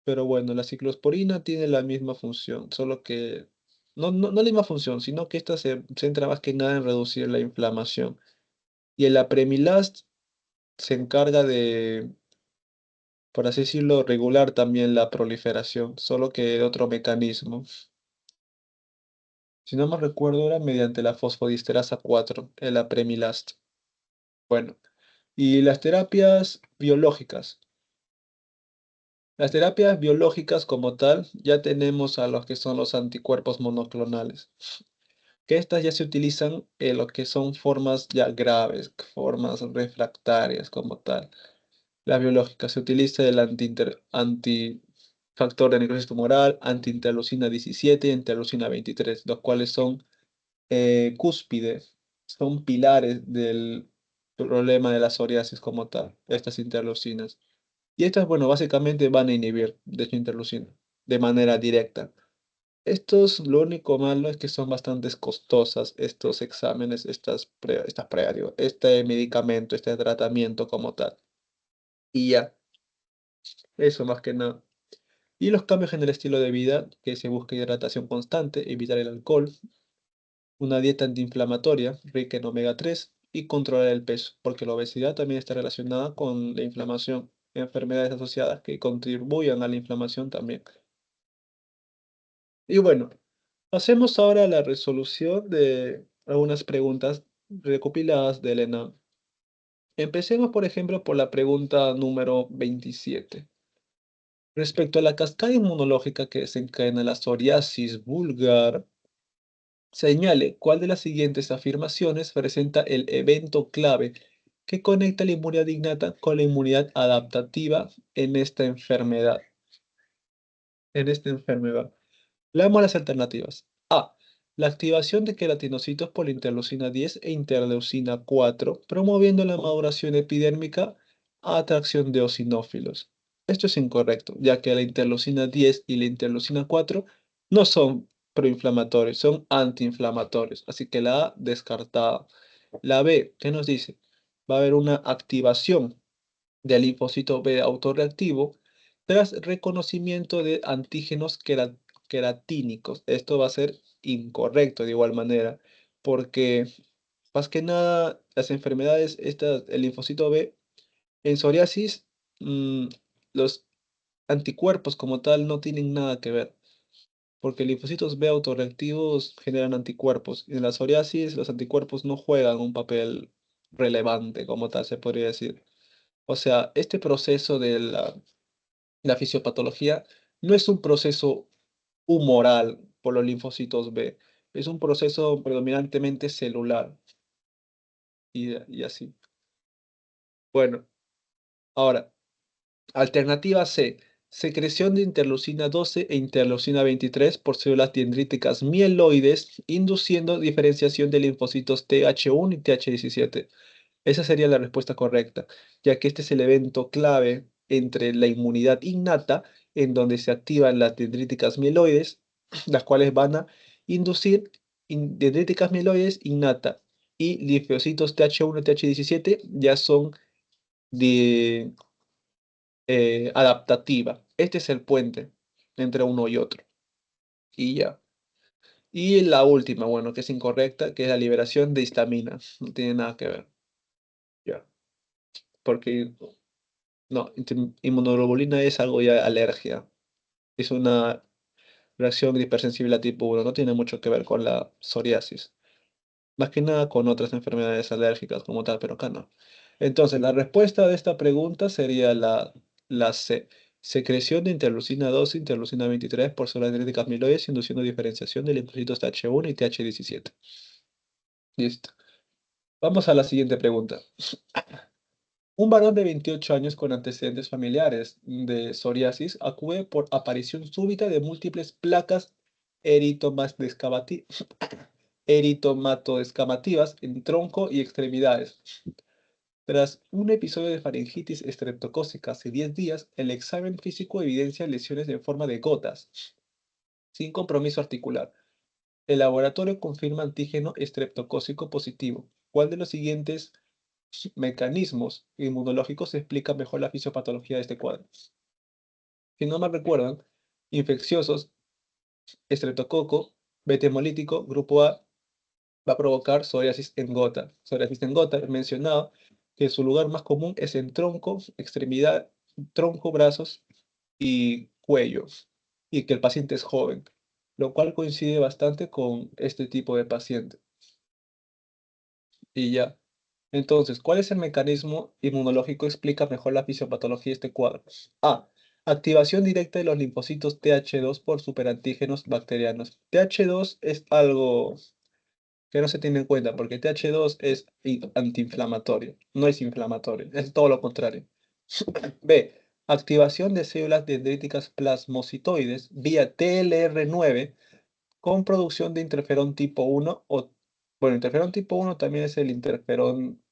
Pero bueno, la ciclosporina tiene la misma función, solo que no la misma función, sino que esta se centra más que nada en reducir la inflamación. Y el apremilast se encarga de, por así decirlo, regular también la proliferación, solo que de otro mecanismo. Si no me recuerdo, era mediante la fosfodiesterasa 4, el apremilast. Bueno, y las terapias biológicas. Las terapias biológicas como tal, ya tenemos a los que son los anticuerpos monoclonales, que estas ya se utilizan en lo que son formas ya graves, formas refractarias como tal. La biológica se utiliza el antifactor de necrosis tumoral, antiinterleucina 17 y interleucina 23, los cuales son cúspides, son pilares del problema de la psoriasis como tal, estas interleucinas. Y estas, bueno, básicamente van a inhibir de esta interleucina de manera directa. Estos, lo único malo es que son bastante costosas estos exámenes, estas pruebas, digo, este medicamento, este tratamiento como tal. Y ya, eso más que nada. Y los cambios en el estilo de vida, que se busca hidratación constante, evitar el alcohol, una dieta antiinflamatoria rica en omega 3 y controlar el peso, porque la obesidad también está relacionada con la inflamación, enfermedades asociadas que contribuyan a la inflamación también. Y bueno, hacemos ahora la resolución de algunas preguntas recopiladas de Elena. Empecemos, por ejemplo, por la pregunta número 27. Respecto a la cascada inmunológica que desencadena la psoriasis vulgar, señale cuál de las siguientes afirmaciones presenta el evento clave que conecta la inmunidad innata con la inmunidad adaptativa en esta enfermedad. En esta enfermedad. Leamos las alternativas. A. La activación de queratinocitos por la interleucina 10 e interleucina 4, promoviendo la maduración epidérmica a atracción de eosinófilos. Esto es incorrecto, ya que la interleucina 10 y la interleucina 4 no son proinflamatorios, son antiinflamatorios. Así que la A descartada. La B, ¿qué nos dice? Va a haber una activación del linfocito B autorreactivo tras reconocimiento de antígenos queratínicos. Esto va a ser incorrecto de igual manera, porque más que nada las enfermedades, el linfocito B en psoriasis, mm, los anticuerpos como tal no tienen nada que ver, porque linfocitos B autorreactivos generan anticuerpos. Y en la psoriasis los anticuerpos no juegan un papel relevante como tal, se podría decir. O sea, este proceso de la fisiopatología no es un proceso humoral por los linfocitos B, es un proceso predominantemente celular y así. Bueno, ahora, Alternativa C. Secreción de interleucina 12 e interleucina 23 por células dendríticas mieloides, induciendo diferenciación de linfocitos Th1 y Th17. Esa sería la respuesta correcta, ya que este es el evento clave entre la inmunidad innata, en donde se activan las dendríticas mieloides, las cuales van a inducir dendríticas mieloides innata, y linfocitos Th1 y Th17 ya son de adaptativa. Este es el puente entre uno y otro. Y ya. Y la última, bueno, que es incorrecta, que es la liberación de histamina. No tiene nada que ver. Ya. Porque, no, inmunoglobulina es algo ya alergia. Es una reacción de hipersensibilidad tipo 1. No tiene mucho que ver con la psoriasis. Más que nada con otras enfermedades alérgicas como tal, pero acá no. Entonces, la respuesta de esta pregunta sería la C. Secreción de interleucina 2, interleucina 23 por células dendríticas amiloides, induciendo diferenciación de linfocitos Th1 y Th17. Listo. Vamos a la siguiente pregunta. Un varón de 28 años con antecedentes familiares de psoriasis acude por aparición súbita de múltiples placas eritomatoescamativas en tronco y extremidades. Tras un episodio de faringitis estreptocócica hace 10 días, el examen físico evidencia lesiones en forma de gotas, sin compromiso articular. El laboratorio confirma antígeno estreptocócico positivo. ¿Cuál de los siguientes mecanismos inmunológicos explica mejor la fisiopatología de este cuadro? Si no me recuerdan, infecciosos, estreptococo, beta hemolítico, grupo A, va a provocar psoriasis en gota. Psoriasis en gota, he mencionado que su lugar más común es en tronco, extremidad, tronco, brazos y cuello, y que el paciente es joven, lo cual coincide bastante con este tipo de paciente. Y ya. Entonces, ¿cuál es el mecanismo inmunológico que explica mejor la fisiopatología de este cuadro? A. Activación directa de los linfocitos Th2 por superantígenos bacterianos. Th2 es algo que no se tiene en cuenta porque TH2 es antiinflamatorio, no es inflamatorio, es todo lo contrario. B. Activación de células dendríticas plasmocitoides vía TLR9 con producción de interferón tipo 1 o, bueno, interferón tipo 1 también es el interferón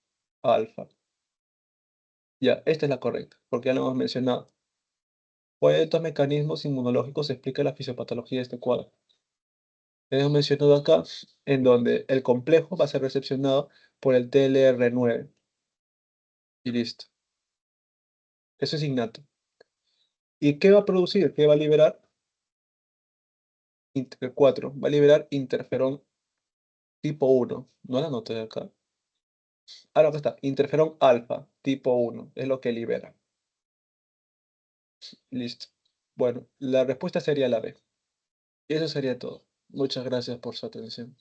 alfa. Ya, esta es la correcta, porque ya lo hemos mencionado. ¿Cuál de estos mecanismos inmunológicos explica la fisiopatología de este cuadro? Hemos mencionado acá, en donde el complejo va a ser recepcionado por el TLR9. Y listo. Eso es innato. ¿Y qué va a producir? ¿Qué va a liberar? 4. Va a liberar interferón tipo 1. No la anoté acá. Ah, no, acá está. Interferón alfa tipo 1. Es lo que libera. Listo. Bueno, la respuesta sería la B. Y eso sería todo. Muchas gracias por su atención.